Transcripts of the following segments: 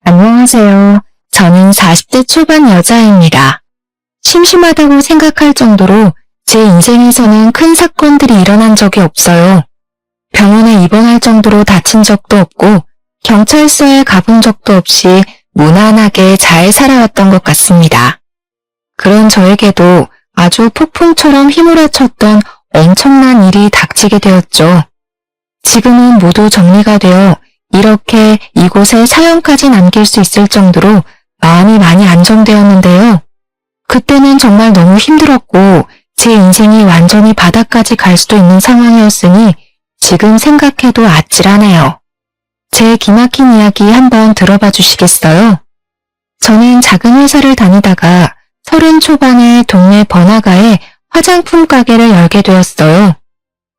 안녕하세요. 저는 40대 초반 여자입니다. 심심하다고 생각할 정도로 제 인생에서는 큰 사건들이 일어난 적이 없어요. 병원에 입원할 정도로 다친 적도 없고 경찰서에 가본 적도 없이 무난하게 잘 살아왔던 것 같습니다. 그런 저에게도 아주 폭풍처럼 휘몰아쳤던 엄청난 일이 닥치게 되었죠. 지금은 모두 정리가 되어 이렇게 이곳에 사연까지 남길 수 있을 정도로 마음이 많이 안정되었는데요. 그때는 정말 너무 힘들었고 제 인생이 완전히 바닥까지 갈 수도 있는 상황이었으니 지금 생각해도 아찔하네요. 제 기막힌 이야기 한번 들어봐 주시겠어요? 저는 작은 회사를 다니다가 30 초반에 동네 번화가에 화장품 가게를 열게 되었어요.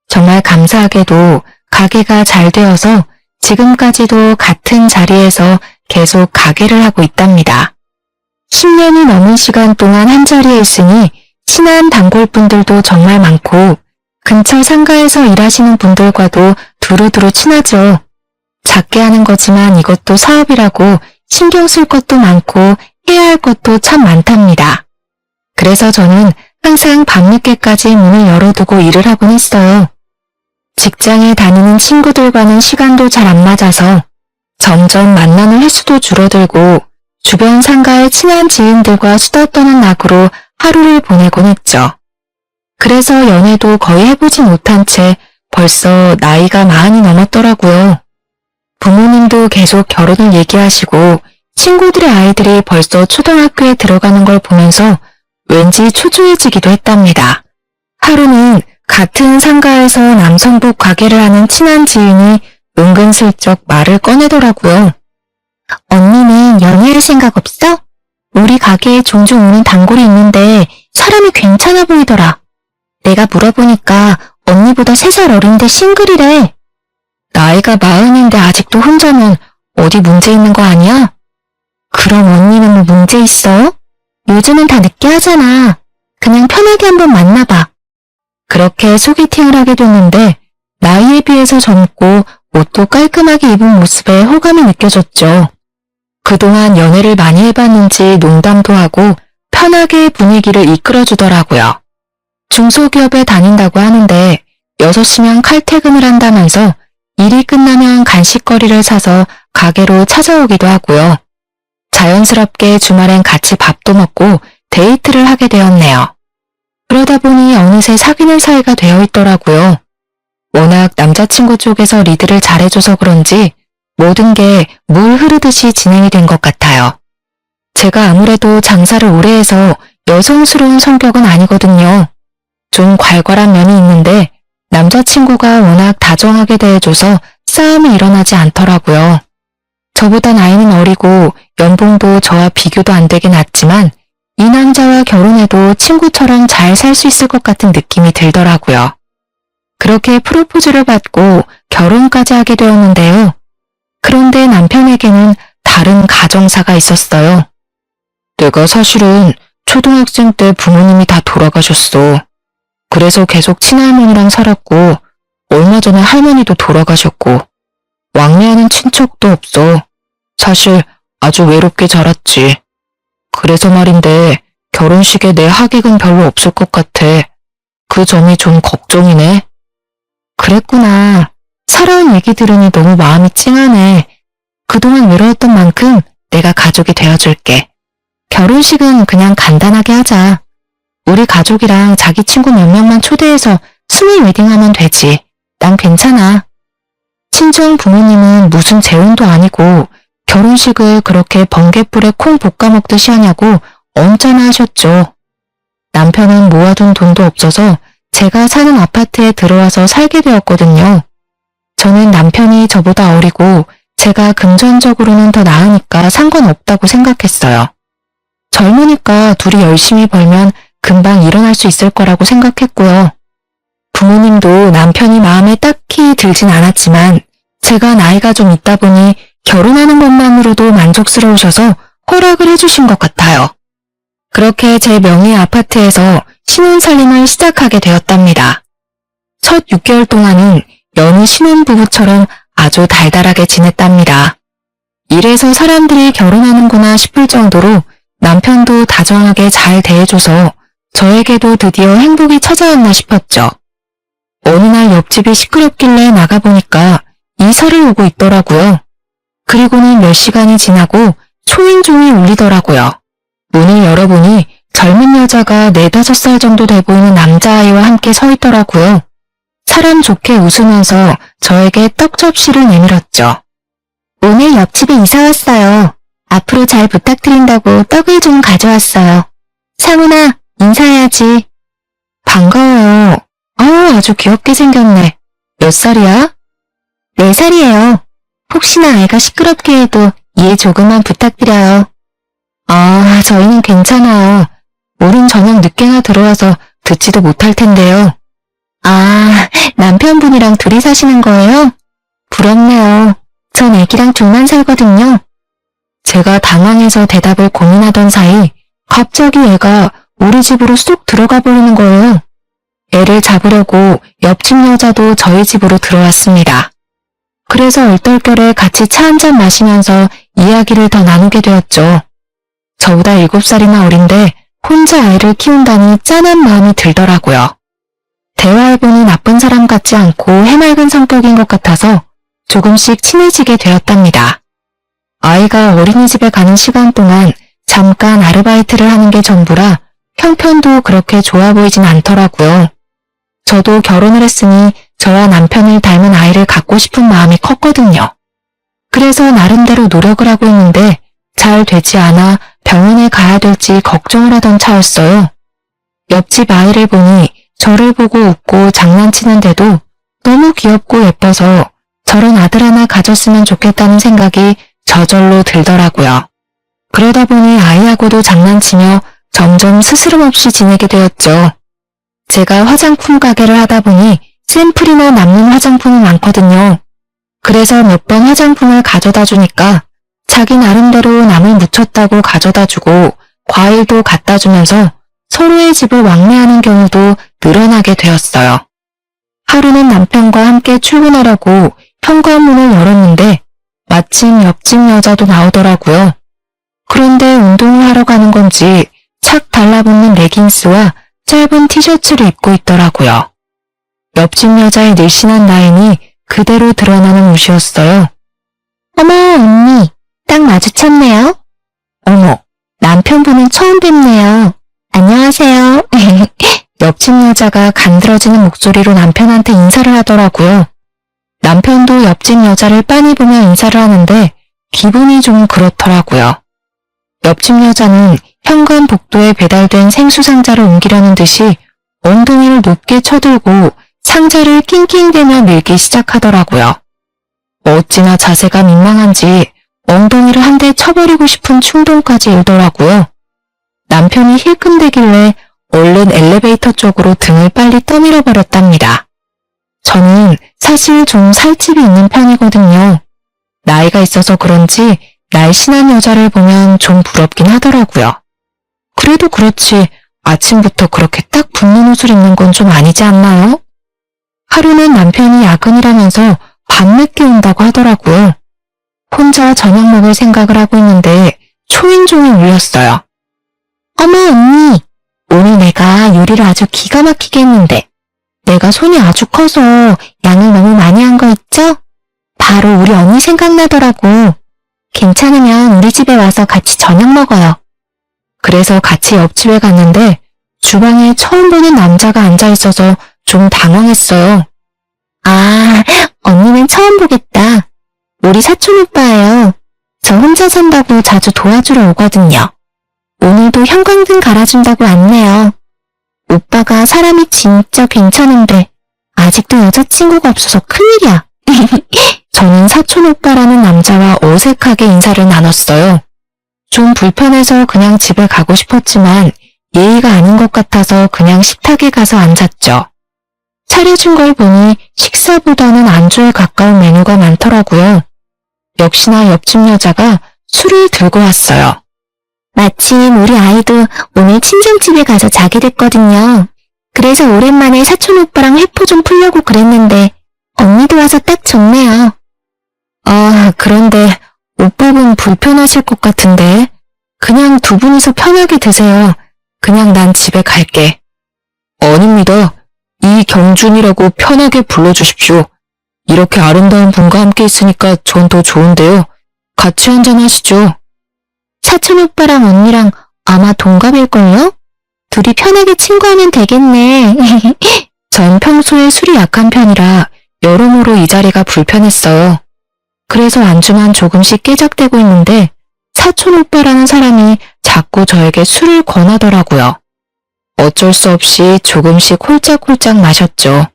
정말 감사하게도 가게가 잘 되어서 지금까지도 같은 자리에서 계속 가게를 하고 있답니다. 10년이 넘은 시간 동안 한 자리에 있으니 친한 단골분들도 정말 많고 근처 상가에서 일하시는 분들과도 두루두루 친하죠. 작게 하는 거지만 이것도 사업이라고 신경 쓸 것도 많고 해야 할 것도 참 많답니다. 그래서 저는 항상 밤늦게까지 문을 열어두고 일을 하곤 했어요. 직장에 다니는 친구들과는 시간도 잘 안 맞아서 점점 만나는 횟수도 줄어들고 주변 상가의 친한 지인들과 수다 떠는 낙으로 하루를 보내곤 했죠. 그래서 연애도 거의 해보지 못한 채 벌써 나이가 40이 넘었더라고요. 부모님도 계속 결혼을 얘기하시고 친구들의 아이들이 벌써 초등학교에 들어가는 걸 보면서 왠지 초조해지기도 했답니다. 하루는 같은 상가에서 남성복 가게를 하는 친한 지인이 은근슬쩍 말을 꺼내더라고요. 언니는 연애할 생각 없어? 우리 가게에 종종 오는 단골이 있는데 사람이 괜찮아 보이더라. 내가 물어보니까 언니보다 3살 어린데 싱글이래. 나이가 40인데 아직도 혼자면 어디 문제 있는 거 아니야? 그럼 언니는 뭐 문제 있어? 요즘은 다 늦게 하잖아. 그냥 편하게 한번 만나봐. 그렇게 소개팅을 하게 됐는데 나이에 비해서 젊고 옷도 깔끔하게 입은 모습에 호감이 느껴졌죠. 그동안 연애를 많이 해봤는지 농담도 하고 편하게 분위기를 이끌어주더라고요. 중소기업에 다닌다고 하는데 6시면 칼퇴근을 한다면서 일이 끝나면 간식거리를 사서 가게로 찾아오기도 하고요. 자연스럽게 주말엔 같이 밥도 먹고 데이트를 하게 되었네요. 그러다 보니 어느새 사귀는 사이가 되어 있더라고요. 워낙 남자친구 쪽에서 리드를 잘해줘서 그런지 모든 게 물 흐르듯이 진행이 된 것 같아요. 제가 아무래도 장사를 오래 해서 여성스러운 성격은 아니거든요. 좀 괄괄한 면이 있는데 남자친구가 워낙 다정하게 대해줘서 싸움이 일어나지 않더라고요. 저보다 나이는 어리고 연봉도 저와 비교도 안 되게 낮지만 이 남자와 결혼해도 친구처럼 잘 살 수 있을 것 같은 느낌이 들더라고요. 그렇게 프로포즈를 받고 결혼까지 하게 되었는데요. 그런데 남편에게는 다른 가정사가 있었어요. 내가 사실은 초등학생 때 부모님이 다 돌아가셨어. 그래서 계속 친할머니랑 살았고 얼마 전에 할머니도 돌아가셨고 왕래하는 친척도 없어. 사실 아주 외롭게 자랐지. 그래서 말인데 결혼식에 내 하객은 별로 없을 것 같아. 그 점이 좀 걱정이네. 그랬구나. 살아온 얘기 들으니 너무 마음이 찡하네. 그동안 외로웠던 만큼 내가 가족이 되어줄게. 결혼식은 그냥 간단하게 하자. 우리 가족이랑 자기 친구 몇 명만 초대해서 스몰 웨딩하면 되지. 난 괜찮아. 친정 부모님은 무슨 재혼도 아니고 결혼식을 그렇게 번갯불에 콩 볶아 먹듯이 하냐고 언짢아 하셨죠. 남편은 모아둔 돈도 없어서 제가 사는 아파트에 들어와서 살게 되었거든요. 저는 남편이 저보다 어리고 제가 금전적으로는 더 나으니까 상관없다고 생각했어요. 젊으니까 둘이 열심히 벌면 금방 일어날 수 있을 거라고 생각했고요. 부모님도 남편이 마음에 딱히 들진 않았지만 제가 나이가 좀 있다 보니 결혼하는 것만으로도 만족스러우셔서 허락을 해주신 것 같아요. 그렇게 제 명의 아파트에서 신혼살림을 시작하게 되었답니다. 첫 6개월 동안은 여느 신혼부부처럼 아주 달달하게 지냈답니다. 이래서 사람들이 결혼하는구나 싶을 정도로 남편도 다정하게 잘 대해줘서 저에게도 드디어 행복이 찾아왔나 싶었죠. 어느 날 옆집이 시끄럽길래 나가보니까 이사를 오고 있더라고요. 그리고는 몇 시간이 지나고 초인종이 울리더라고요. 문을 열어보니 젊은 여자가 4~5살 정도 돼 보이는 남자아이와 함께 서 있더라고요. 사람 좋게 웃으면서 저에게 떡 접시를 내밀었죠. 오늘 옆집에 이사 왔어요. 앞으로 잘 부탁드린다고 떡을 좀 가져왔어요. 상훈아, 인사해야지. 반가워요. 아주 귀엽게 생겼네. 몇 살이야? 4살이에요. 혹시나 아이가 시끄럽게 해도 이해 조금만 부탁드려요. 저희는 괜찮아요. 오른 저녁 늦게나 들어와서 듣지도 못할 텐데요. 남편분이랑 둘이 사시는 거예요? 부럽네요. 전 애기랑 둘만 살거든요. 제가 당황해서 대답을 고민하던 사이 갑자기 애가 우리 집으로 쏙 들어가 버리는 거예요. 애를 잡으려고 옆집 여자도 저희 집으로 들어왔습니다. 그래서 얼떨결에 같이 차 한잔 마시면서 이야기를 더 나누게 되었죠. 저보다 7살이나 어린데 혼자 아이를 키운다니 짠한 마음이 들더라고요. 대화해보니 나쁜 사람 같지 않고 해맑은 성격인 것 같아서 조금씩 친해지게 되었답니다. 아이가 어린이집에 가는 시간 동안 잠깐 아르바이트를 하는 게 전부라 형편도 그렇게 좋아 보이진 않더라고요. 저도 결혼을 했으니 저와 남편을 닮은 아이를 갖고 싶은 마음이 컸거든요. 그래서 나름대로 노력을 하고 있는데 잘 되지 않아 병원에 가야 될지 걱정을 하던 차였어요. 옆집 아이를 보니 저를 보고 웃고 장난치는데도 너무 귀엽고 예뻐서 저런 아들 하나 가졌으면 좋겠다는 생각이 저절로 들더라고요. 그러다 보니 아이하고도 장난치며 점점 스스럼 없이 지내게 되었죠. 제가 화장품 가게를 하다 보니 샘플이나 남는 화장품이 많거든요. 그래서 몇 번 화장품을 가져다 주니까 자기 나름대로 남을 묻혔다고 가져다 주고 과일도 갖다 주면서 서로의 집을 왕래하는 경우도 늘어나게 되었어요. 하루는 남편과 함께 출근하려고 현관문을 열었는데 마침 옆집 여자도 나오더라고요. 그런데 운동을 하러 가는 건지 착 달라붙는 레깅스와 짧은 티셔츠를 입고 있더라고요. 옆집 여자의 늘씬한 라인이 그대로 드러나는 옷이었어요. 어머, 언니, 딱 마주쳤네요. 어머, 남편분은 처음 뵙네요. 안녕하세요. 옆집 여자가 간드러지는 목소리로 남편한테 인사를 하더라고요. 남편도 옆집 여자를 빤히 보며 인사를 하는데 기분이 좀 그렇더라고요. 옆집 여자는 현관 복도에 배달된 생수 상자를 옮기려는 듯이 엉덩이를 높게 쳐들고 상자를 낑낑대며 밀기 시작하더라고요. 어찌나 자세가 민망한지 엉덩이를 한 대 쳐버리고 싶은 충동까지 일더라고요. 남편이 힐끔대길래 얼른 엘리베이터 쪽으로 등을 빨리 떠밀어 버렸답니다. 저는 사실 좀 살집이 있는 편이거든요. 나이가 있어서 그런지 날씬한 여자를 보면 좀 부럽긴 하더라고요. 그래도 그렇지 아침부터 그렇게 딱 붙는 옷을 입는 건 좀 아니지 않나요? 하루는 남편이 야근이라면서 밤늦게 온다고 하더라고요. 혼자 저녁 먹을 생각을 하고 있는데 초인종이 울렸어요. 어머 언니, 오늘 내가 요리를 아주 기가 막히게 했는데 내가 손이 아주 커서 양을 너무 많이 한 거 있죠? 바로 우리 언니 생각나더라고. 괜찮으면 우리 집에 와서 같이 저녁 먹어요. 그래서 같이 옆집에 갔는데 주방에 처음 보는 남자가 앉아있어서 좀 당황했어요. 언니는 처음 보겠다. 우리 사촌 오빠예요. 저 혼자 산다고 자주 도와주러 오거든요. 오늘도 형광등 갈아준다고 왔네요. 오빠가 사람이 진짜 괜찮은데 아직도 여자친구가 없어서 큰일이야. 저는 사촌 오빠라는 남자와 어색하게 인사를 나눴어요. 좀 불편해서 그냥 집에 가고 싶었지만 예의가 아닌 것 같아서 그냥 식탁에 가서 앉았죠. 차려준 걸 보니 식사보다는 안주에 가까운 메뉴가 많더라고요. 역시나 옆집 여자가 술을 들고 왔어요. 마침 우리 아이도 오늘 친정집에 가서 자게 됐거든요. 그래서 오랜만에 사촌 오빠랑 회포 좀 풀려고 그랬는데 언니도 와서 딱 좋네요. 그런데 오빠분 불편하실 것 같은데 그냥 두 분이서 편하게 드세요. 그냥 난 집에 갈게. 아닙니다. 이경준이라고 편하게 불러주십시오. 이렇게 아름다운 분과 함께 있으니까 전 더 좋은데요. 같이 한잔 하시죠. 사촌 오빠랑 언니랑 아마 동갑일걸요? 둘이 편하게 친구하면 되겠네. 전 평소에 술이 약한 편이라 여러모로 이 자리가 불편했어요. 그래서 안주만 조금씩 깨작대고 있는데 사촌 오빠라는 사람이 자꾸 저에게 술을 권하더라고요. 어쩔 수 없이 조금씩 홀짝홀짝 마셨죠.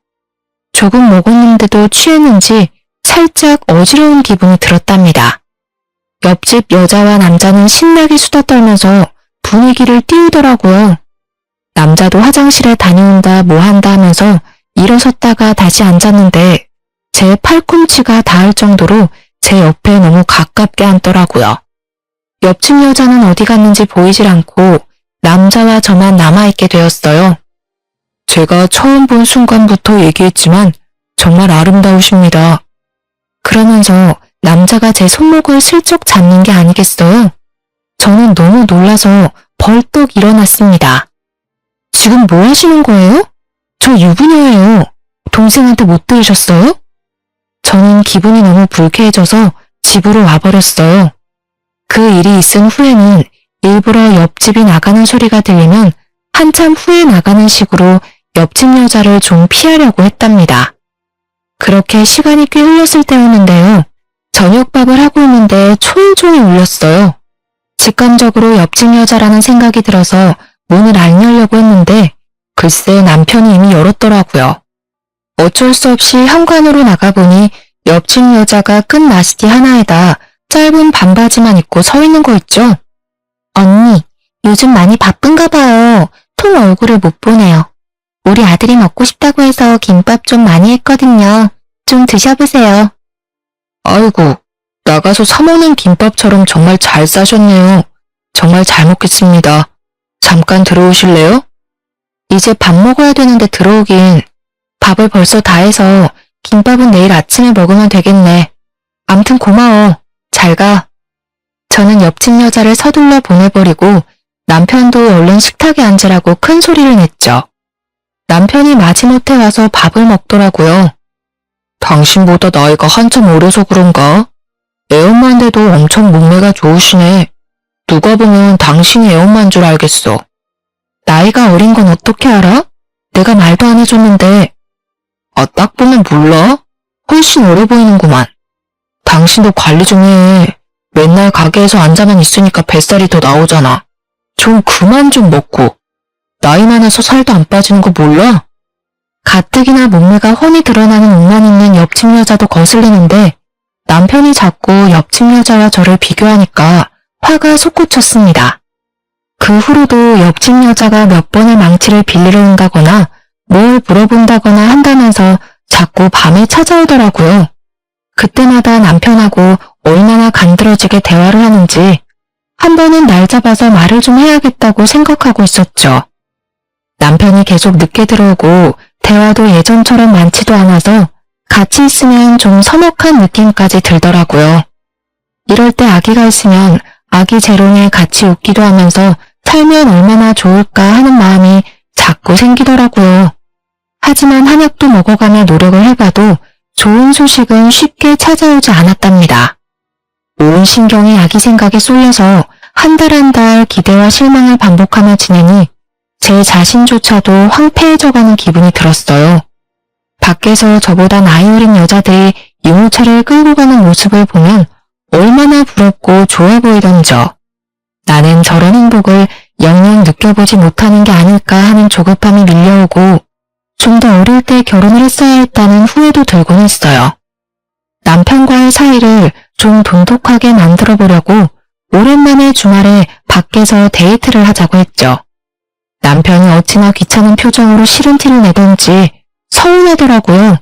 조금 먹었는데도 취했는지 살짝 어지러운 기분이 들었답니다. 옆집 여자와 남자는 신나게 수다 떨면서 분위기를 띄우더라고요. 남자도 화장실에 다녀온다 뭐 한다 하면서 일어섰다가 다시 앉았는데 제 팔꿈치가 닿을 정도로 제 옆에 너무 가깝게 앉더라고요. 옆집 여자는 어디 갔는지 보이질 않고 남자와 저만 남아있게 되었어요. 제가 처음 본 순간부터 얘기했지만 정말 아름다우십니다. 그러면서 남자가 제 손목을 슬쩍 잡는 게 아니겠어요? 저는 너무 놀라서 벌떡 일어났습니다. 지금 뭐 하시는 거예요? 저 유부녀예요. 동생한테 못 들으셨어요? 저는 기분이 너무 불쾌해져서 집으로 와버렸어요. 그 일이 있은 후에는 일부러 옆집이 나가는 소리가 들리면 한참 후에 나가는 식으로 옆집 여자를 좀 피하려고 했답니다. 그렇게 시간이 꽤 흘렀을 때였는데요. 저녁밥을 하고 있는데 초인종이 울렸어요. 직감적으로 옆집 여자라는 생각이 들어서 문을 안 열려고 했는데 글쎄 남편이 이미 열었더라고요. 어쩔 수 없이 현관으로 나가보니 옆집 여자가 끈 나시티 하나에다 짧은 반바지만 입고 서 있는 거 있죠? 언니, 요즘 많이 바쁜가 봐요. 통 얼굴을 못 보네요. 우리 아들이 먹고 싶다고 해서 김밥 좀 많이 했거든요. 좀 드셔보세요. 아이고, 나가서 사 먹는 김밥처럼 정말 잘 싸셨네요. 정말 잘 먹겠습니다. 잠깐 들어오실래요? 이제 밥 먹어야 되는데 들어오긴. 밥을 벌써 다 해서 김밥은 내일 아침에 먹으면 되겠네. 암튼 고마워. 잘 가. 저는 옆집 여자를 서둘러 보내버리고 남편도 얼른 식탁에 앉으라고 큰 소리를 냈죠. 남편이 마지못해 와서 밥을 먹더라고요. 당신보다 나이가 한참 어려서 그런가? 애엄마인데도 엄청 몸매가 좋으시네. 누가 보면 당신이 애엄마인 줄 알겠어. 나이가 어린 건 어떻게 알아? 내가 말도 안 해줬는데. 아, 딱 보면 몰라? 훨씬 어려 보이는구만. 당신도 관리 좀 해. 맨날 가게에서 앉아만 있으니까 뱃살이 더 나오잖아. 좀 그만 좀 먹고. 나이 많아서 살도 안 빠지는 거 몰라? 가뜩이나 몸매가 훤히 드러나는 옷만 입는 옆집 여자도 거슬리는데 남편이 자꾸 옆집 여자와 저를 비교하니까 화가 솟구쳤습니다. 그 후로도 옆집 여자가 몇 번의 망치를 빌리러 온다거나 뭘 물어본다거나 한다면서 자꾸 밤에 찾아오더라고요. 그때마다 남편하고 얼마나 간드러지게 대화를 하는지 한 번은 날 잡아서 말을 좀 해야겠다고 생각하고 있었죠. 남편이 계속 늦게 들어오고 대화도 예전처럼 많지도 않아서 같이 있으면 좀 서먹한 느낌까지 들더라고요. 이럴 때 아기가 있으면 아기 재롱에 같이 웃기도 하면서 살면 얼마나 좋을까 하는 마음이 자꾸 생기더라고요. 하지만 한약도 먹어가며 노력을 해봐도 좋은 소식은 쉽게 찾아오지 않았답니다. 온 신경이 아기 생각에 쏠려서 한 달 한 달 기대와 실망을 반복하며 지내니 제 자신조차도 황폐해져가는 기분이 들었어요. 밖에서 저보다 나이 어린 여자들이 유모차를 끌고 가는 모습을 보면 얼마나 부럽고 좋아 보이던저. 나는 저런 행복을 영영 느껴보지 못하는 게 아닐까 하는 조급함이 밀려오고 좀 더 어릴 때 결혼을 했어야 했다는 후회도 들곤 했어요. 남편과의 사이를 좀 돈독하게 만들어 보려고 오랜만에 주말에 밖에서 데이트를 하자고 했죠. 남편이 어찌나 귀찮은 표정으로 싫은 티를 내던지 서운하더라고요.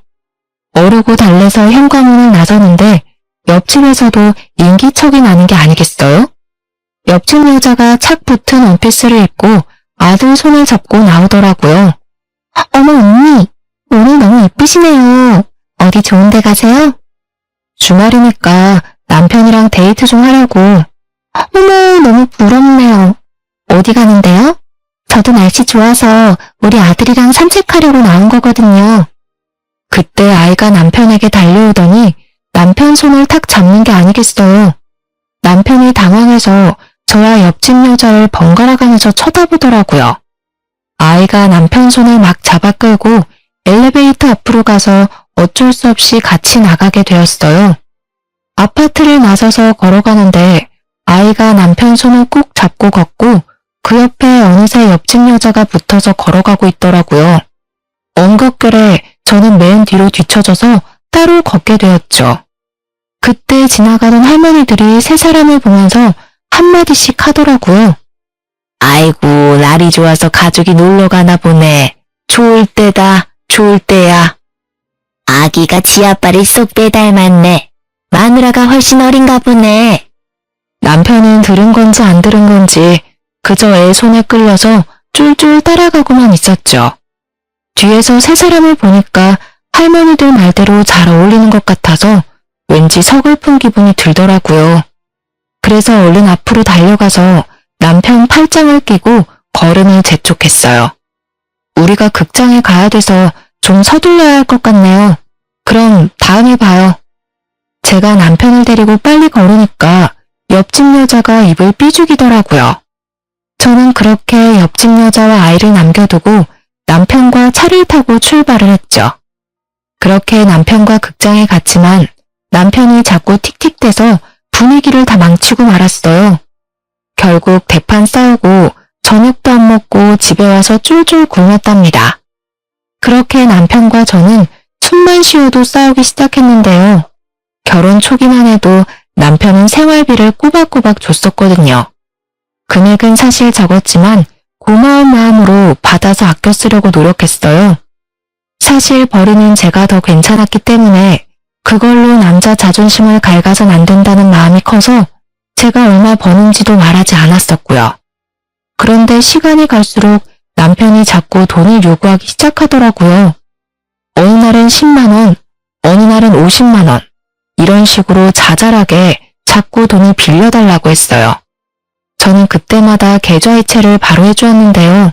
어르고 달래서 현관문을 나서는데 옆집에서도 인기척이 나는 게 아니겠어요? 옆집 여자가 착 붙은 원피스를 입고 아들 손을 잡고 나오더라고요. 어머 언니, 오늘 너무 예쁘시네요. 어디 좋은 데 가세요? 주말이니까 남편이랑 데이트 좀 하려고. 어머, 너무 부럽네요. 어디 가는데요? 저도 날씨 좋아서 우리 아들이랑 산책하려고 나온 거거든요. 그때 아이가 남편에게 달려오더니 남편 손을 탁 잡는 게 아니겠어요. 남편이 당황해서 저와 옆집 여자를 번갈아 가면서 쳐다보더라고요. 아이가 남편 손을 막 잡아 끌고 엘리베이터 앞으로 가서 어쩔 수 없이 같이 나가게 되었어요. 아파트를 나서서 걸어가는데 아이가 남편 손을 꼭 잡고 걷고 그 옆에 어느새 옆집 여자가 붙어서 걸어가고 있더라고요. 엉겁결에 저는 맨 뒤로 뒤쳐져서 따로 걷게 되었죠. 그때 지나가던 할머니들이 세 사람을 보면서 한마디씩 하더라고요. 아이고, 날이 좋아서 가족이 놀러 가나 보네. 좋을 때다, 좋을 때야. 아기가 지아빠를 쏙 빼닮았네. 마누라가 훨씬 어린가 보네. 남편은 들은 건지 안 들은 건지 그저 애 손에 끌려서 쫄쫄 따라가고만 있었죠. 뒤에서 세 사람을 보니까 할머니들 말대로 잘 어울리는 것 같아서 왠지 서글픈 기분이 들더라고요. 그래서 얼른 앞으로 달려가서 남편 팔짱을 끼고 걸음을 재촉했어요. 우리가 극장에 가야 돼서 좀 서둘러야 할 것 같네요. 그럼 다음에 봐요. 제가 남편을 데리고 빨리 걸으니까 옆집 여자가 입을 삐죽이더라고요. 저는 그렇게 옆집 여자와 아이를 남겨두고 남편과 차를 타고 출발을 했죠. 그렇게 남편과 극장에 갔지만 남편이 자꾸 틱틱대서 분위기를 다 망치고 말았어요. 결국 대판 싸우고 저녁도 안 먹고 집에 와서 쫄쫄 굶었답니다. 그렇게 남편과 저는 숨만 쉬어도 싸우기 시작했는데요. 결혼 초기만 해도 남편은 생활비를 꼬박꼬박 줬었거든요. 금액은 사실 적었지만 고마운 마음으로 받아서 아껴 쓰려고 노력했어요. 사실 벌이는 제가 더 괜찮았기 때문에 그걸로 남자 자존심을 갉아선 안 된다는 마음이 커서 제가 얼마 버는지도 말하지 않았었고요. 그런데 시간이 갈수록 남편이 자꾸 돈을 요구하기 시작하더라고요. 어느 날은 10만 원, 어느 날은 50만 원, 이런 식으로 자잘하게 자꾸 돈을 빌려달라고 했어요. 저는 그때마다 계좌이체를 바로 해주었는데요.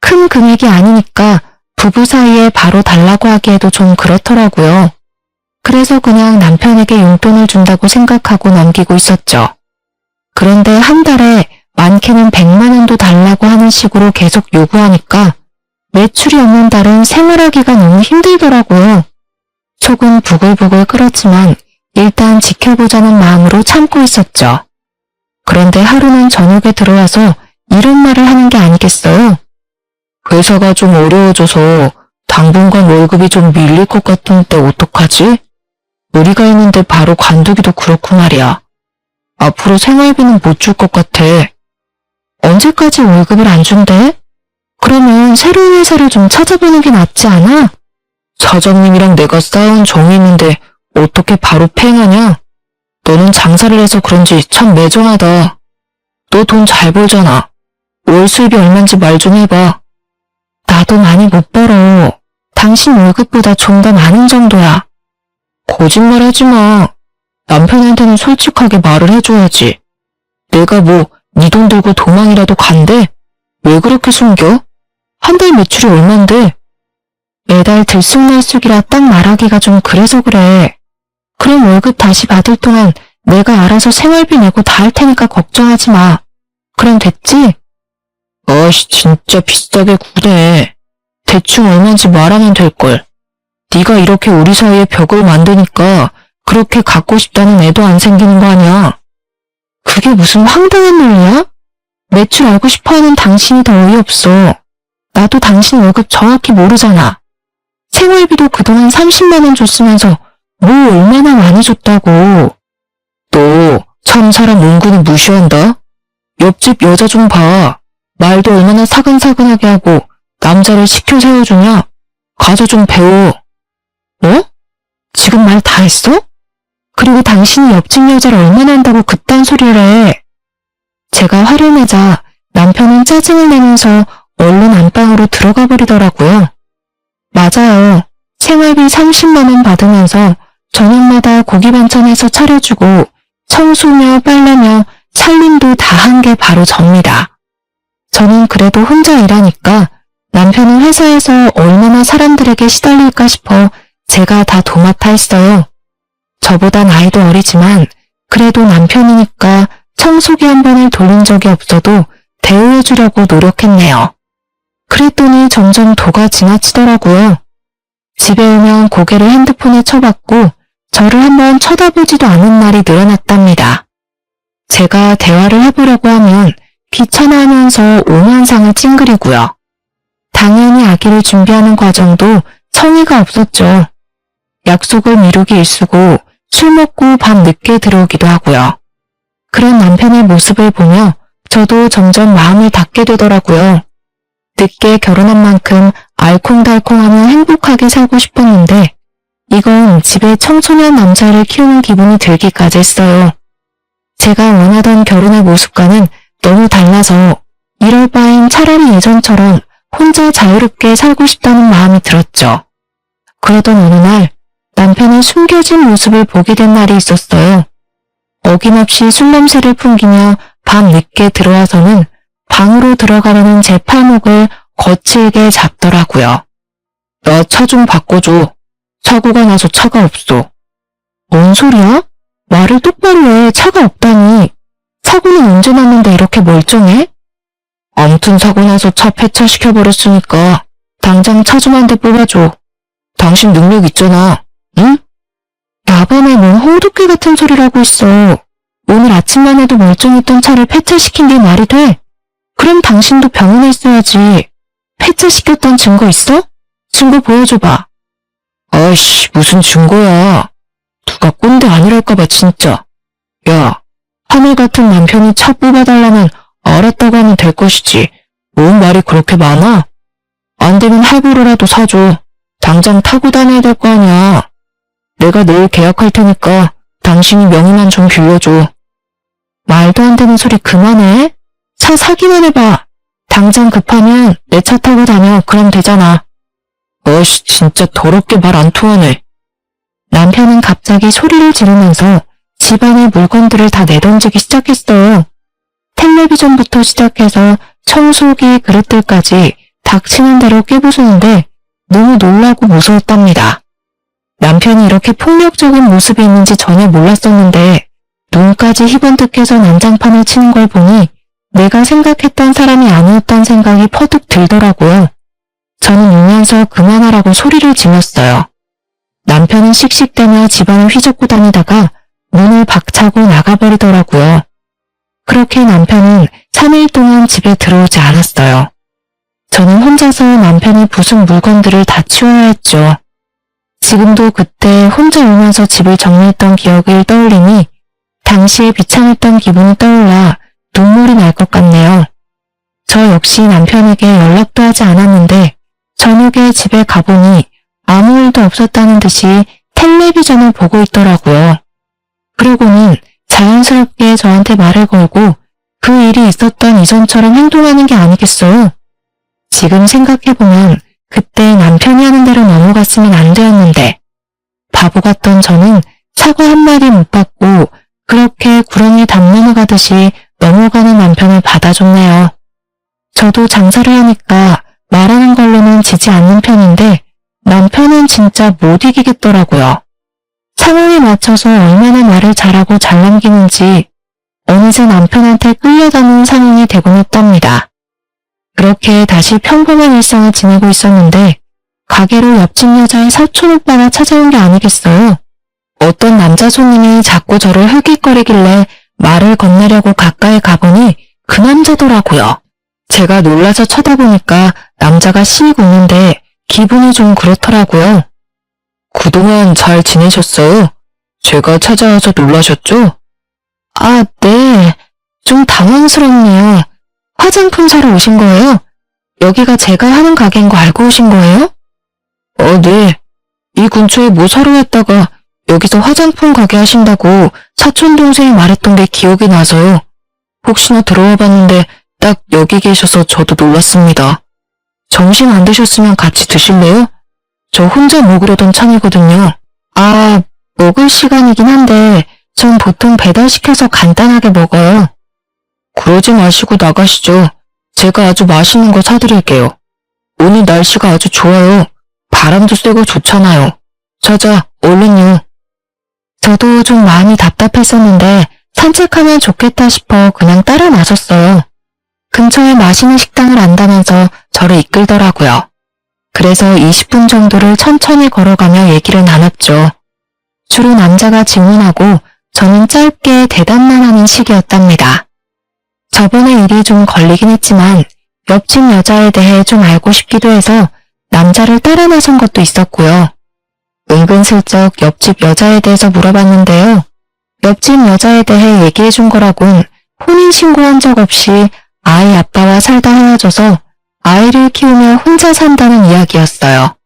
큰 금액이 아니니까 부부 사이에 바로 달라고 하기에도 좀 그렇더라고요. 그래서 그냥 남편에게 용돈을 준다고 생각하고 넘기고 있었죠. 그런데 한 달에 많게는 100만 원도 달라고 하는 식으로 계속 요구하니까 매출이 없는 달은 생활하기가 너무 힘들더라고요. 속은 부글부글 끓었지만 일단 지켜보자는 마음으로 참고 있었죠. 그런데 하루는 저녁에 들어와서 이런 말을 하는 게 아니겠어요? 회사가 좀 어려워져서 당분간 월급이 좀 밀릴 것 같은데 어떡하지? 우리가 있는데 바로 관두기도 그렇고 말이야. 앞으로 생활비는 못 줄 것 같아. 언제까지 월급을 안 준대? 그러면 새로운 회사를 좀 찾아보는 게 낫지 않아? 사장님이랑 내가 쌓은 정이 있는데 어떻게 바로 팽하냐? 너는 장사를 해서 그런지 참 매정하다. 너 돈 잘 벌잖아. 월 수입이 얼만지 말 좀 해봐. 나도 많이 못 벌어. 당신 월급보다 좀 더 많은 정도야. 거짓말 하지 마. 남편한테는 솔직하게 말을 해줘야지. 내가 뭐 네 돈 들고 도망이라도 간대? 왜 그렇게 숨겨? 한 달 매출이 얼만데? 매달 들쑥날쑥이라 딱 말하기가 좀 그래서 그래. 그럼 월급 다시 받을 동안 내가 알아서 생활비 내고 다 할 테니까 걱정하지 마. 그럼 됐지? 아씨, 진짜 비싸게 구네. 대충 얼마인지 말하면 될걸. 네가 이렇게 우리 사이에 벽을 만드니까 그렇게 갖고 싶다는 애도 안 생기는 거 아니야. 그게 무슨 황당한 논리야? 매출 알고 싶어하는 당신이 더 어이없어. 나도 당신 월급 정확히 모르잖아. 생활비도 그동안 30만 원 줬으면서 뭐 얼마나 많이 줬다고. 너 참 사람 은근히 무시한다. 옆집 여자 좀 봐. 말도 얼마나 사근사근하게 하고 남자를 시켜 세워주냐. 가서 좀 배워. 뭐? 지금 말 다 했어? 그리고 당신이 옆집 여자를 얼마나 한다고 그딴 소리를 해. 제가 화를 내자 남편은 짜증을 내면서 얼른 안방으로 들어가 버리더라고요. 맞아요. 생활비 30만 원 받으면서 저녁마다 고기 반찬 해서 차려주고 청소며 빨래며 살림도 다 한 게 바로 접니다. 저는 그래도 혼자 일하니까 남편은 회사에서 얼마나 사람들에게 시달릴까 싶어 제가 다 도맡아 했어요. 저보다 나이도 어리지만 그래도 남편이니까 청소기 한 번을 돌린 적이 없어도 대우해주려고 노력했네요. 그랬더니 점점 도가 지나치더라고요. 집에 오면 고개를 핸드폰에 쳐박고 저를 한번 쳐다보지도 않은 날이 늘어났답니다. 제가 대화를 해보려고 하면 귀찮아하면서 오만상을 찡그리고요. 당연히 아기를 준비하는 과정도 성의가 없었죠. 약속을 미루기 일쑤고 술 먹고 밤 늦게 들어오기도 하고요. 그런 남편의 모습을 보며 저도 점점 마음을 닫게 되더라고요. 늦게 결혼한 만큼 알콩달콩하며 행복하게 살고 싶었는데 이건 집에 청소년 남자를 키우는 기분이 들기까지 했어요. 제가 원하던 결혼의 모습과는 너무 달라서 이럴 바엔 차라리 예전처럼 혼자 자유롭게 살고 싶다는 마음이 들었죠. 그러던 어느 날 남편의 숨겨진 모습을 보게 된 날이 있었어요. 어김없이 술 냄새를 풍기며 밤 늦게 들어와서는 방으로 들어가려는 제 팔목을 거칠게 잡더라고요. 나 차 좀 바꿔줘. 사고가 나서 차가 없어. 뭔 소리야? 말을 똑바로 해. 차가 없다니. 사고는 언제 났는데 이렇게 멀쩡해? 아무튼 사고 나서 차 폐차시켜버렸으니까 당장 차 좀 한 대 뽑아줘. 당신 능력 있잖아. 응? 야밤에 뭔 홍두깨 같은 소리를 하고 있어. 오늘 아침만 해도 멀쩡했던 차를 폐차시킨 게 말이 돼? 그럼 당신도 병원에 있어야지. 폐차시켰던 증거 있어? 증거 보여줘봐. 아이씨, 무슨 증거야. 누가 꼰대 아니랄까봐 진짜. 야, 하늘 같은 남편이 차 뽑아달라면 알았다고 하면 될 것이지. 뭔 말이 그렇게 많아? 안 되면 할부로라도 사줘. 당장 타고 다녀야 될 거 아니야. 내가 내일 계약할 테니까 당신이 명의만 좀 빌려줘. 말도 안 되는 소리 그만해. 차 사기만 해봐. 당장 급하면 내 차 타고 다녀. 그럼 되잖아. 어이씨, 진짜 더럽게 말 안 통하네. 남편은 갑자기 소리를 지르면서 집안의 물건들을 다 내던지기 시작했어요. 텔레비전부터 시작해서 청소기, 그릇들까지 닥치는 대로 깨부수는데 너무 놀라고 무서웠답니다. 남편이 이렇게 폭력적인 모습이 있는지 전혀 몰랐었는데 눈까지 희번뜩해서 난장판을 치는 걸 보니 내가 생각했던 사람이 아니었다는 생각이 퍼뜩 들더라고요. 저는 울면서 그만하라고 소리를 질렀어요. 남편은 씩씩대며 집안을 휘젓고 다니다가 문을 박차고 나가버리더라고요. 그렇게 남편은 3일 동안 집에 들어오지 않았어요. 저는 혼자서 남편이 부순 물건들을 다 치워야 했죠. 지금도 그때 혼자 울면서 집을 정리했던 기억을 떠올리니 당시에 비참했던 기분이 떠올라 눈물이 날 것 같네요. 저 역시 남편에게 연락도 하지 않았는데 저녁에 집에 가보니 아무 일도 없었다는 듯이 텔레비전을 보고 있더라고요. 그러고는 자연스럽게 저한테 말을 걸고 그 일이 있었던 이전처럼 행동하는 게 아니겠어요? 지금 생각해보면 그때 남편이 하는 대로 넘어갔으면 안 되었는데 바보 같던 저는 사과 한마디 못 받고 그렇게 구렁이 담 넘어가듯이 넘어가는 남편을 받아줬네요. 저도 장사를 하니까 말하는 걸로는 지지 않는 편인데 남편은 진짜 못 이기겠더라고요. 상황에 맞춰서 얼마나 말을 잘하고 잘 넘기는지 어느새 남편한테 끌려다니는 상황이 되곤 했답니다. 그렇게 다시 평범한 일상을 지내고 있었는데 가게로 옆집 여자의 사촌 오빠가 찾아온 게 아니겠어요? 어떤 남자 손님이 자꾸 저를 흘깃거리길래 말을 건네려고 가까이 가보니 그 남자더라고요. 제가 놀라서 쳐다보니까 남자가 씩 웃는데 기분이 좀 그렇더라고요. 그동안 잘 지내셨어요? 제가 찾아와서 놀라셨죠? 아, 네. 좀 당황스럽네요. 화장품 사러 오신 거예요? 여기가 제가 하는 가게인 거 알고 오신 거예요? 네. 이 근처에 뭐 사러 왔다가 여기서 화장품 가게 하신다고 사촌동생이 말했던 게 기억이 나서요. 혹시나 들어와 봤는데 딱 여기 계셔서 저도 놀랐습니다. 점심 안 드셨으면 같이 드실래요? 저 혼자 먹으려던 참이거든요. 아, 먹을 시간이긴 한데 전 보통 배달시켜서 간단하게 먹어요. 그러지 마시고 나가시죠. 제가 아주 맛있는 거 사드릴게요. 오늘 날씨가 아주 좋아요. 바람도 쐬고 좋잖아요. 자자, 얼른요. 저도 좀 마음이 답답했었는데 산책하면 좋겠다 싶어 그냥 따라 나섰어요. 근처에 맛있는 식당을 안다면서 저를 이끌더라고요. 그래서 20분 정도를 천천히 걸어가며 얘기를 나눴죠. 주로 남자가 질문하고 저는 짧게 대답만 하는 식이었답니다. 저번에 일이 좀 걸리긴 했지만 옆집 여자에 대해 좀 알고 싶기도 해서 남자를 따라 나선 것도 있었고요. 은근슬쩍 옆집 여자에 대해서 물어봤는데요. 옆집 여자에 대해 얘기해 준 거라곤 혼인 신고한 적 없이 아이 아빠와 살다 헤어져서 아이를 키우며 혼자 산다는 이야기였어요.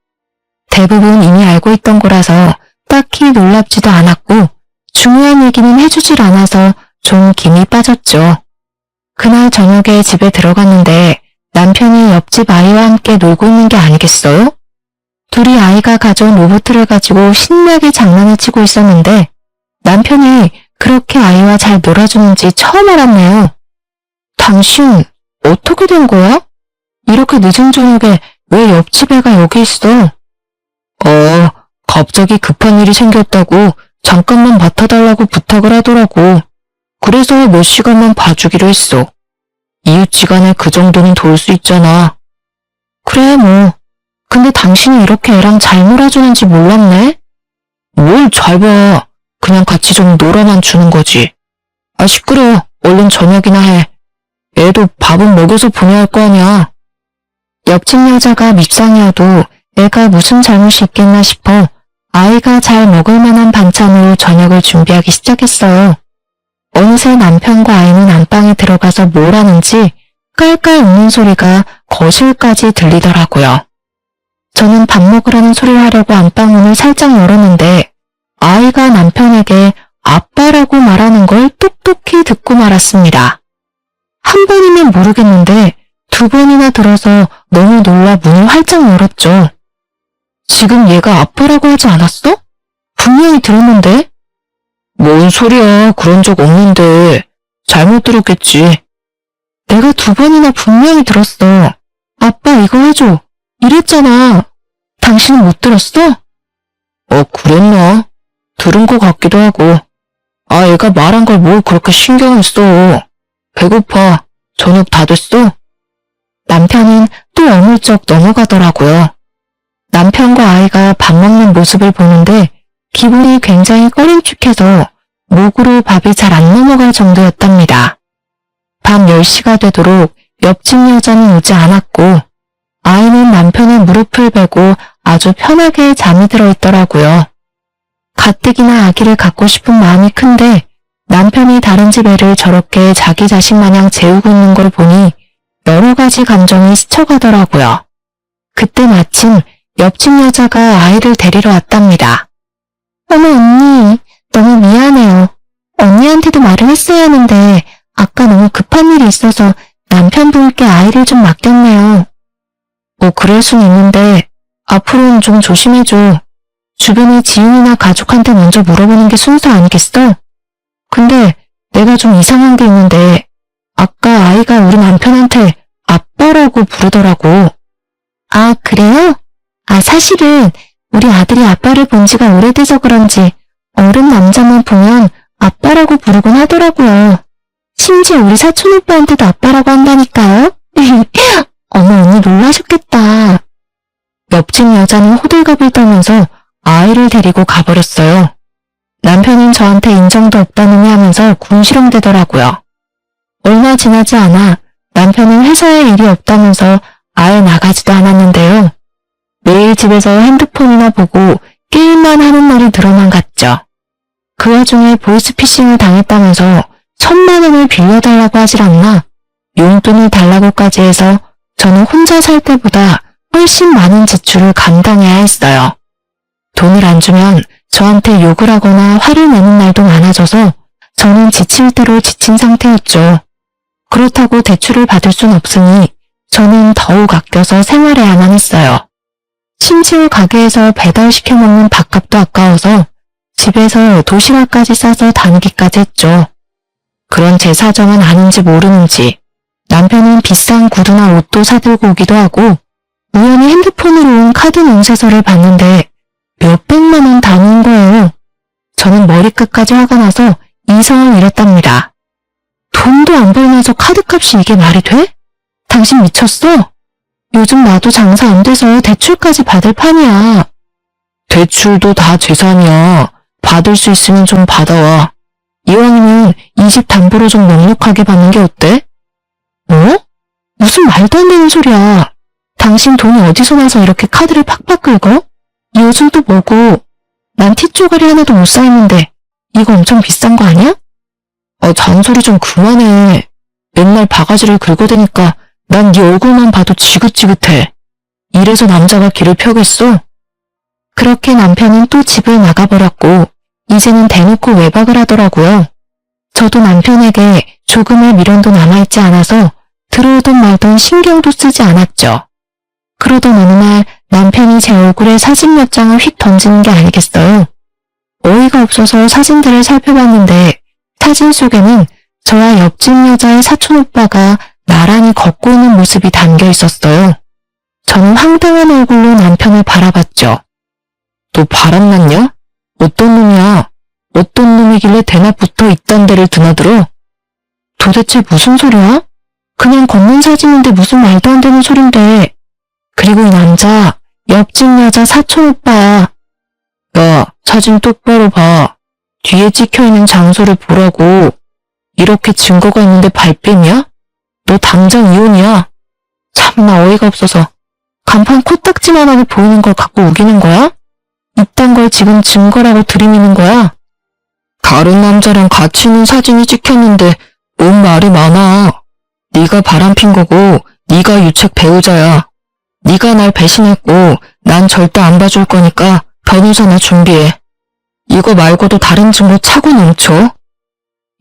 대부분 이미 알고 있던 거라서 딱히 놀랍지도 않았고 중요한 얘기는 해주질 않아서 좀 김이 빠졌죠. 그날 저녁에 집에 들어갔는데 남편이 옆집 아이와 함께 놀고 있는 게 아니겠어요? 둘이 아이가 가져온 로봇을 가지고 신나게 장난을 치고 있었는데 남편이 그렇게 아이와 잘 놀아주는지 처음 알았네요. 당신 어떻게 된 거야? 이렇게 늦은 저녁에 왜 옆집 애가 여기 있어? 갑자기 급한 일이 생겼다고 잠깐만 맡아달라고 부탁을 하더라고. 그래서 몇 시간만 봐주기로 했어. 이웃지간에 그 정도는 도울 수 있잖아. 그래 뭐. 근데 당신이 이렇게 애랑 잘 놀아주는지 몰랐네? 뭘 잘 봐. 그냥 같이 좀 놀아만 주는 거지. 아 시끄러워. 얼른 저녁이나 해. 애도 밥은 먹여서 보내야 할 거 아니야. 옆집 여자가 밉상이어도 애가 무슨 잘못이 있겠나 싶어 아이가 잘 먹을 만한 반찬으로 저녁을 준비하기 시작했어요. 어느새 남편과 아이는 안방에 들어가서 뭘 하는지 깔깔 웃는 소리가 거실까지 들리더라고요. 저는 밥 먹으라는 소리를 하려고 안방 문을 살짝 열었는데 아이가 남편에게 아빠라고 말하는 걸 똑똑히 듣고 말았습니다. 한 번이면 모르겠는데 두 번이나 들어서 너무 놀라 문을 활짝 열었죠. 지금 얘가 아빠라고 하지 않았어? 분명히 들었는데? 뭔 소리야. 그런 적 없는데. 잘못 들었겠지. 내가 두 번이나 분명히 들었어. 아빠 이거 해줘. 이랬잖아. 당신은 못 들었어? 그랬나? 들은 것 같기도 하고. 아, 애가 말한 걸 뭘 그렇게 신경을 써. 배고파. 저녁 다 됐어? 남편은 또 어물쩍 넘어가더라고요. 남편과 아이가 밥 먹는 모습을 보는데 기분이 굉장히 꺼림칙해서 목으로 밥이 잘 안 넘어갈 정도였답니다. 밤 10시가 되도록 옆집 여자는 오지 않았고 아이는 남편의 무릎을 베고 아주 편하게 잠이 들어 있더라고요. 가뜩이나 아기를 갖고 싶은 마음이 큰데 남편이 다른 집 애를 저렇게 자기 자식 마냥 재우고 있는 걸 보니 여러 가지 감정이 스쳐가더라고요. 그때 마침 옆집 여자가 아이를 데리러 왔답니다. 어머 언니, 너무 미안해요. 언니한테도 말을 했어야 하는데 아까 너무 급한 일이 있어서 남편분께 아이를 좀 맡겼네요. 그럴 순 있는데 앞으로는 좀 조심해줘. 주변의 지인이나 가족한테 먼저 물어보는 게 순서 아니겠어? 근데 내가 좀 이상한 게 있는데 아까 아이가 우리 남편한테 아빠라고 부르더라고. 아, 그래요? 사실은 우리 아들이 아빠를 본 지가 오래돼서 그런지 어른 남자만 보면 아빠라고 부르곤 하더라고요. 심지어 우리 사촌 오빠한테도 아빠라고 한다니까요. 어머 언니 놀라셨겠다. 옆집 여자는 호들갑을 떨면서 아이를 데리고 가버렸어요. 남편은 저한테 인정도 없다느니 하면서 궁시렁대더라고요. 얼마 지나지 않아 남편은 회사에 일이 없다면서 아예 나가지도 않았는데요. 매일 집에서 핸드폰이나 보고 게임만 하는 날이 늘어만 갔죠. 그 와중에 보이스피싱을 당했다면서 1,000만 원을 빌려달라고 하질 않나 용돈을 달라고까지 해서 저는 혼자 살 때보다 훨씬 많은 지출을 감당해야 했어요. 돈을 안 주면 저한테 욕을 하거나 화를 내는 날도 많아져서 저는 지칠 대로 지친 상태였죠. 그렇다고 대출을 받을 순 없으니 저는 더욱 아껴서 생활해야만 했어요. 심지어 가게에서 배달시켜 먹는 밥값도 아까워서 집에서 도시락까지 싸서 다니기까지 했죠. 그런 제 사정은 아는지 모르는지 남편은 비싼 구두나 옷도 사들고 오기도 하고 우연히 핸드폰으로 온 카드 명세서를 봤는데 몇백만 원 단위인 거예요. 저는 머리끝까지 화가 나서 이성을 잃었답니다. 돈도 안 벌면서 카드값이 이게 말이 돼? 당신 미쳤어? 요즘 나도 장사 안 돼서 대출까지 받을 판이야. 대출도 다 재산이야. 받을 수 있으면 좀 받아와. 이왕이면 이 집 담보로 좀 넉넉하게 받는 게 어때? 뭐? 무슨 말도 안 되는 소리야. 당신 돈이 어디서 나서 이렇게 카드를 팍팍 긁어? 이 옷은 또 뭐고? 난 티조가리 하나도 못 사 입는데 이거 엄청 비싼 거 아니야? 잔소리 좀 그만해. 맨날 바가지를 긁어대니까 난 네 얼굴만 봐도 지긋지긋해. 이래서 남자가 길을 펴겠어? 그렇게 남편은 또 집을 나가버렸고 이제는 대놓고 외박을 하더라고요. 저도 남편에게 조금의 미련도 남아있지 않아서 들어오든 말든 신경도 쓰지 않았죠. 그러던 어느 날 남편이 제 얼굴에 사진 몇 장을 휙 던지는 게 아니겠어요. 어이가 없어서 사진들을 살펴봤는데 사진 속에는 저와 옆집 여자의 사촌오빠가 나란히 걷고 있는 모습이 담겨 있었어요. 저는 황당한 얼굴로 남편을 바라봤죠. 너 바람났냐? 어떤 놈이야? 어떤 놈이길래 대낮 붙어 이딴 데를 드나들어? 도대체 무슨 소리야? 그냥 걷는 사진인데 무슨 말도 안 되는 소린데. 그리고 이 남자, 옆집 여자 사촌오빠야. 야, 사진 똑바로 봐. 뒤에 찍혀있는 장소를 보라고. 이렇게 증거가 있는데 발뺌이야? 너 당장 이혼이야. 참나 어이가 없어서 간판 코딱지만하게 보이는 걸 갖고 우기는 거야? 이딴 걸 지금 증거라고 들이미는 거야? 다른 남자랑 같이 있는 사진이 찍혔는데 뭔 말이 많아. 네가 바람핀 거고 네가 유책 배우자야. 네가 날 배신했고 난 절대 안 봐줄 거니까 변호사나 준비해. 이거 말고도 다른 증거 차고 넘쳐.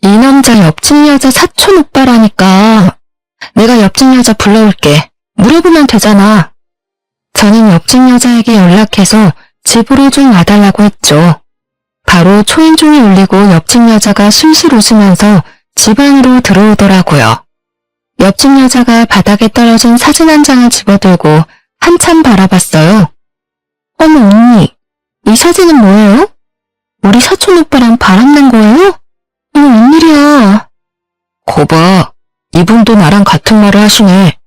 이 남자 옆집 여자 사촌 오빠라니까. 내가 옆집 여자 불러올게. 물어보면 되잖아. 저는 옆집 여자에게 연락해서 집으로 좀 와달라고 했죠. 바로 초인종이 울리고 옆집 여자가 실실 웃으면서 집 안으로 들어오더라고요. 옆집 여자가 바닥에 떨어진 사진 한 장을 집어들고 한참 바라봤어요. 어머 언니, 이 사진은 뭐예요? 우리 사촌 오빠랑 바람난 거예요? 이거 웬일이야? 거봐, 이분도 나랑 같은 말을 하시네.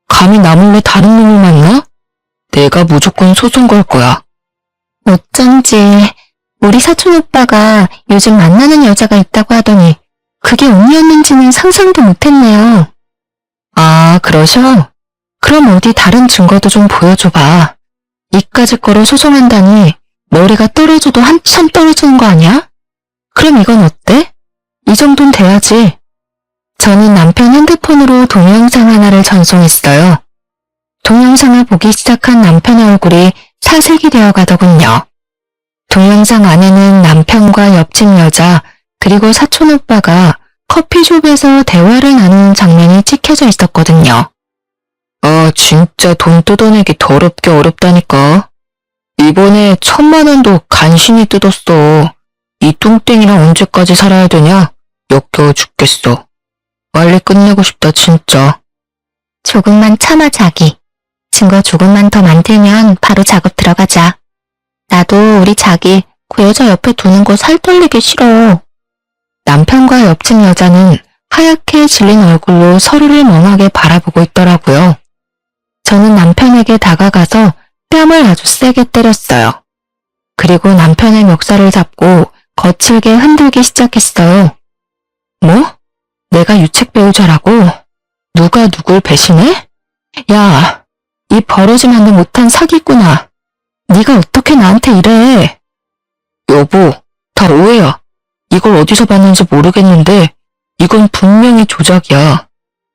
감히 나 몰래 다른 놈을 만나? 내가 무조건 소송 걸 거야. 어쩐지 우리 사촌 오빠가 요즘 만나는 여자가 있다고 하더니 그게 언니였는지는 상상도 못했네요. 아, 그러셔? 그럼 어디 다른 증거도 좀 보여줘봐. 이까짓 거로 소송한다니 머리가 떨어져도 한참 떨어지는 거 아니야? 그럼 이건 어때? 이 정도는 돼야지. 저는 남편 핸드폰으로 동영상 하나를 전송했어요. 동영상을 보기 시작한 남편의 얼굴이 사색이 되어 가더군요. 동영상 안에는 남편과 옆집 여자 그리고 사촌 오빠가 커피숍에서 대화를 나누는 장면이 찍혀져 있었거든요. 아, 진짜 돈 뜯어내기 더럽게 어렵다니까. 이번에 1,000만 원도 간신히 뜯었어. 이 뚱땡이랑 언제까지 살아야 되냐? 역겨워 죽겠어. 빨리 끝내고 싶다 진짜. 조금만 참아 자기. 증거 조금만 더 만들면 바로 작업 들어가자. 나도 우리 자기 그 여자 옆에 두는 거 살 떨리기 싫어. 남편과 옆집 여자는 하얗게 질린 얼굴로 서로를 멍하게 바라보고 있더라고요. 저는 남편에게 다가가서 뺨을 아주 세게 때렸어요. 그리고 남편의 멱살을 잡고 거칠게 흔들기 시작했어요. 뭐? 내가 유책 배우자라고? 누가 누굴 배신해? 야, 이 버러지만도 못한 사기꾼아. 네가 어떻게 나한테 이래? 여보, 다 오해야. 이걸 어디서 봤는지 모르겠는데 이건 분명히 조작이야.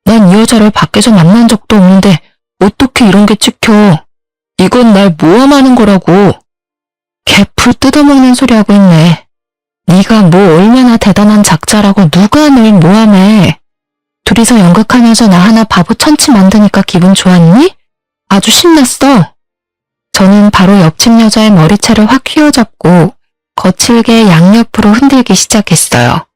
난 이 여자를 밖에서 만난 적도 없는데 어떻게 이런 게 찍혀. 이건 날 모함하는 거라고. 개풀 뜯어먹는 소리 하고 있네. 네가 뭐 얼마나 대단한 작자라고 누가 널 모함해. 둘이서 연극하면서 나 하나 바보 천치 만드니까 기분 좋았니? 아주 신났어. 저는 바로 옆집 여자의 머리채를 확 휘어잡고 거칠게 양옆으로 흔들기 시작했어요.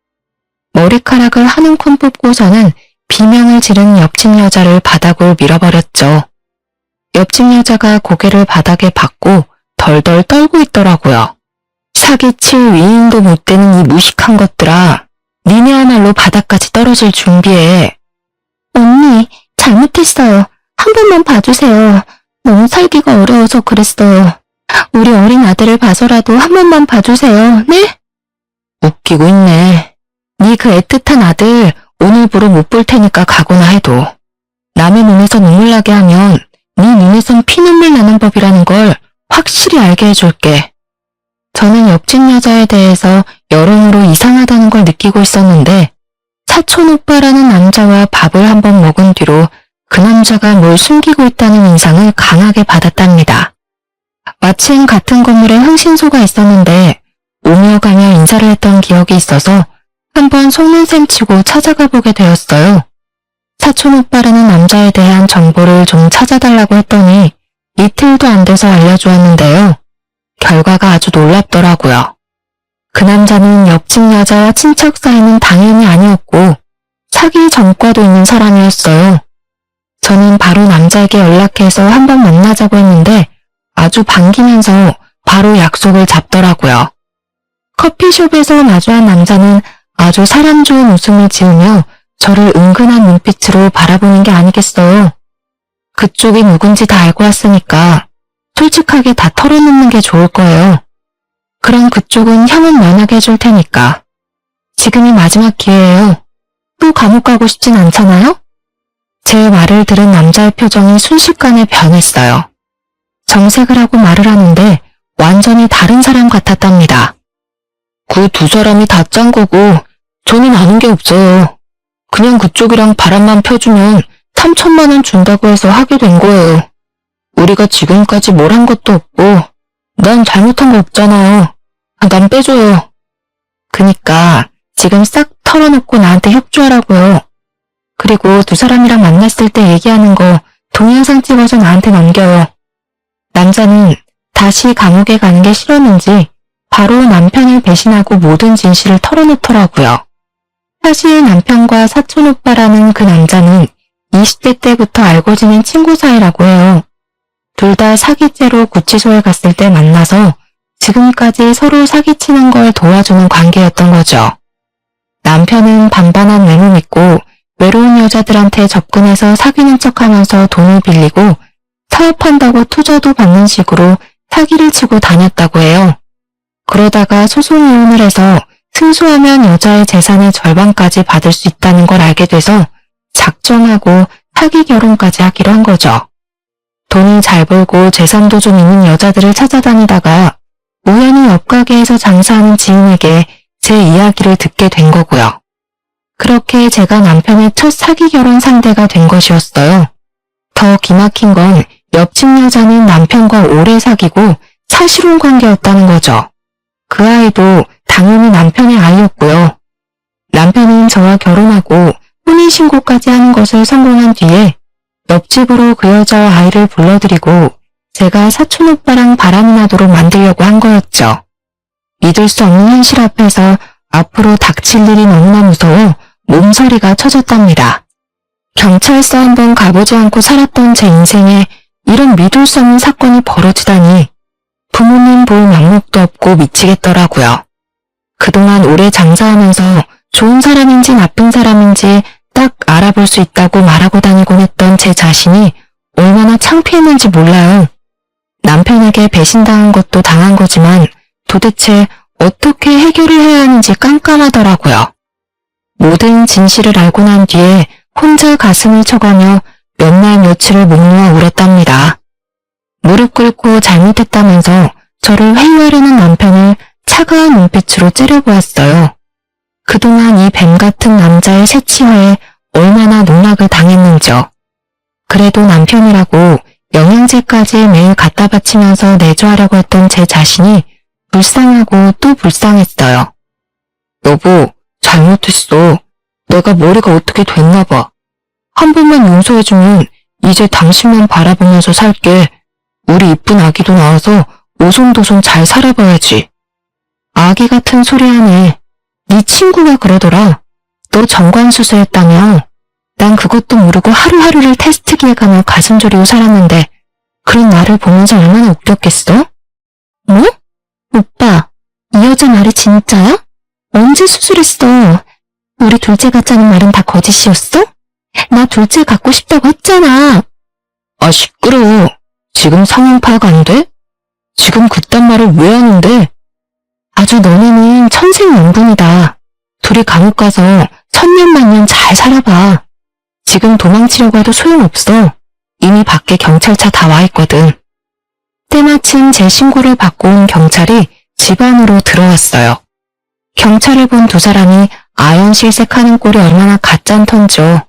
머리카락을 한 움큼 뽑고서는 비명을 지른 옆집 여자를 바닥으로 밀어버렸죠. 옆집 여자가 고개를 바닥에 박고 덜덜 떨고 있더라고요. 사기칠 위인도 못 되는 이 무식한 것들아. 니네야말로 바닥까지 떨어질 준비해. 언니, 잘못했어요. 한 번만 봐주세요. 너무 살기가 어려워서 그랬어요. 우리 어린 아들을 봐서라도 한 번만 봐주세요. 네? 웃기고 있네. 네 그 애틋한 아들 오늘부로 못 볼 테니까 가거나 해도 남의 눈에서 눈물 나게 하면 네 눈에선 피눈물 나는 법이라는 걸 확실히 알게 해줄게. 저는 옆집 여자에 대해서 여러모로 이상하다는 걸 느끼고 있었는데 사촌 오빠라는 남자와 밥을 한번 먹은 뒤로 그 남자가 뭘 숨기고 있다는 인상을 강하게 받았답니다. 마침 같은 건물에 흥신소가 있었는데 오며 가며 인사를 했던 기억이 있어서 한번 속는 셈 치고 찾아가 보게 되었어요. 사촌 오빠라는 남자에 대한 정보를 좀 찾아달라고 했더니 이틀도 안 돼서 알려주었는데요. 결과가 아주 놀랍더라고요. 그 남자는 옆집 여자와 친척 사이는 당연히 아니었고 사기 전과도 있는 사람이었어요. 저는 바로 남자에게 연락해서 한번 만나자고 했는데 아주 반기면서 바로 약속을 잡더라고요. 커피숍에서 마주한 남자는 아주 사람 좋은 웃음을 지으며 저를 은근한 눈빛으로 바라보는 게 아니겠어요. 그쪽이 누군지 다 알고 왔으니까 솔직하게 다 털어놓는 게 좋을 거예요. 그럼 그쪽은 형은 면하게 해줄 테니까. 지금이 마지막 기회예요. 또 감옥 가고 싶진 않잖아요? 제 말을 들은 남자의 표정이 순식간에 변했어요. 정색을 하고 말을 하는데 완전히 다른 사람 같았답니다. 그 두 사람이 다 짠 거고 저는 아는 게 없어요. 그냥 그쪽이랑 바람만 펴주면 3천만 원 준다고 해서 하게 된 거예요. 우리가 지금까지 뭘 한 것도 없고 난 잘못한 거 없잖아요. 난 빼줘요. 그니까 지금 싹 털어놓고 나한테 협조하라고요. 그리고 두 사람이랑 만났을 때 얘기하는 거 동영상 찍어서 나한테 넘겨요. 남자는 다시 감옥에 가는 게 싫었는지 바로 남편을 배신하고 모든 진실을 털어놓더라고요. 사실 남편과 사촌 오빠라는 그 남자는 20대 때부터 알고 지낸 친구 사이라고 해요. 둘 다 사기죄로 구치소에 갔을 때 만나서 지금까지 서로 사기치는 걸 도와주는 관계였던 거죠. 남편은 반반한 외모 믿고 외로운 여자들한테 접근해서 사귀는 척하면서 돈을 빌리고 사업한다고 투자도 받는 식으로 사기를 치고 다녔다고 해요. 그러다가 소송 이혼을 해서 승소하면 여자의 재산의 절반까지 받을 수 있다는 걸 알게 돼서 작정하고 사기 결혼까지 하기로 한 거죠. 돈을 잘 벌고 재산도 좀 있는 여자들을 찾아다니다가 우연히 옆 가게에서 장사하는 지인에게 제 이야기를 듣게 된 거고요. 그렇게 제가 남편의 첫 사기 결혼 상대가 된 것이었어요. 더 기막힌 건 옆집 여자는 남편과 오래 사귀고 사실혼 관계였다는 거죠. 그 아이도 당연히 남편의 아이였고요. 남편은 저와 결혼하고 혼인신고까지 하는 것을 성공한 뒤에 옆집으로 그 여자와 아이를 불러들이고 제가 사촌 오빠랑 바람이 나도록 만들려고 한 거였죠. 믿을 수 없는 현실 앞에서 앞으로 닥칠 일이 너무나 무서워 몸서리가 쳐졌답니다. 경찰서 한번 가보지 않고 살았던 제 인생에 이런 믿을 수 없는 사건이 벌어지다니 부모님 볼 명목도 없고 미치겠더라고요. 그동안 오래 장사하면서 좋은 사람인지 나쁜 사람인지 딱 알아볼 수 있다고 말하고 다니곤 했던 제 자신이 얼마나 창피했는지 몰라요. 남편에게 배신당한 것도 당한 거지만 도대체 어떻게 해결을 해야 하는지 깜깜하더라고요. 모든 진실을 알고 난 뒤에 혼자 가슴을 쳐가며 몇 날 며칠을 목 놓아 울었답니다. 무릎 꿇고 잘못했다면서 저를 회유하려는 남편을 차가운 눈빛으로 째려보았어요. 그동안 이 뱀 같은 남자의 새치화에 얼마나 농락을 당했는지요. 그래도 남편이라고 영양제까지 매일 갖다 바치면서 내조하려고 했던 제 자신이 불쌍하고 또 불쌍했어요. 여보, 잘못했어. 내가 머리가 어떻게 됐나 봐. 한 번만 용서해주면 이제 당신만 바라보면서 살게. 우리 이쁜 아기도 낳아서 오손도손 잘 살아봐야지. 아기 같은 소리 하네. 네 친구가 그러더라. 너 정관수수했다며. 난 그것도 모르고 하루하루를 테스트기에 가며 가슴 졸이고 살았는데 그런 나를 보면서 얼마나 웃겼겠어? 뭐? 오빠, 이 여자 말이 진짜야? 언제 수술했어? 우리 둘째 갖자는 말은 다 거짓이었어? 나 둘째 갖고 싶다고 했잖아. 아, 시끄러워. 지금 상황 파악 안 돼? 지금 그딴 말을 왜 하는데? 아주 너네는 천생연분이다. 둘이 감옥 가서 천년만년 잘 살아봐. 지금 도망치려고 해도 소용없어. 이미 밖에 경찰차 다 와 있거든. 때마침 제 신고를 받고 온 경찰이 집 안으로 들어왔어요. 경찰을 본 두 사람이 아연실색하는 꼴이 얼마나 가짠턴죠.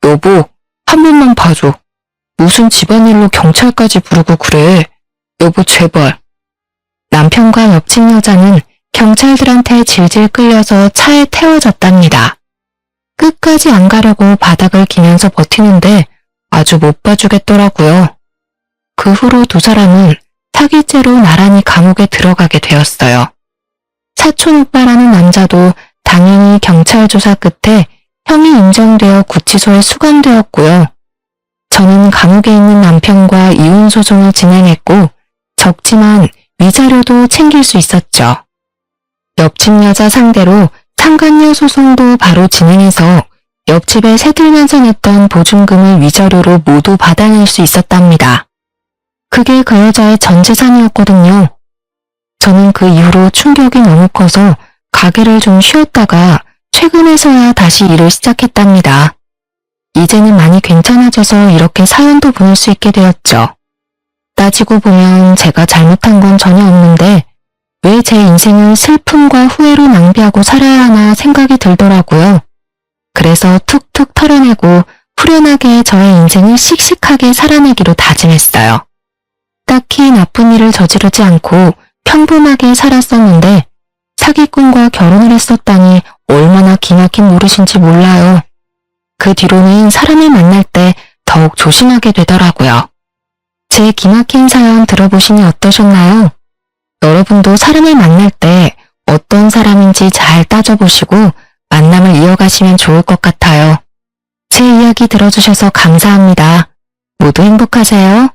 여보, 한 번만 봐줘. 무슨 집안일로 경찰까지 부르고 그래. 여보, 제발. 남편과 옆집 여자는 경찰들한테 질질 끌려서 차에 태워졌답니다. 끝까지 안 가려고 바닥을 기면서 버티는데 아주 못 봐주겠더라고요. 그 후로 두 사람은 사기죄로 나란히 감옥에 들어가게 되었어요. 사촌 오빠라는 남자도 당연히 경찰 조사 끝에 형이 인정되어 구치소에 수감되었고요. 저는 감옥에 있는 남편과 이혼 소송을 진행했고 적지만 위자료도 챙길 수 있었죠. 옆집 여자 상대로 상간녀 소송도 바로 진행해서 옆집에 새들면서 냈던 보증금을 위자료로 모두 받아낼 수 있었답니다. 그게 그 여자의 전 재산이었거든요. 저는 그 이후로 충격이 너무 커서 가게를 좀 쉬었다가 최근에서야 다시 일을 시작했답니다. 이제는 많이 괜찮아져서 이렇게 사연도 보낼 수 있게 되었죠. 따지고 보면 제가 잘못한 건 전혀 없는데 왜 제 인생을 슬픔과 후회로 낭비하고 살아야 하나 생각이 들더라고요. 그래서 툭툭 털어내고 후련하게 저의 인생을 씩씩하게 살아내기로 다짐했어요. 딱히 나쁜 일을 저지르지 않고 평범하게 살았었는데 사기꾼과 결혼을 했었다니 얼마나 기막힌 노릇인지 몰라요. 그 뒤로는 사람을 만날 때 더욱 조심하게 되더라고요. 제 기막힌 사연 들어보시니 어떠셨나요? 여러분도 사람을 만날 때 어떤 사람인지 잘 따져보시고 만남을 이어가시면 좋을 것 같아요. 제 이야기 들어주셔서 감사합니다. 모두 행복하세요.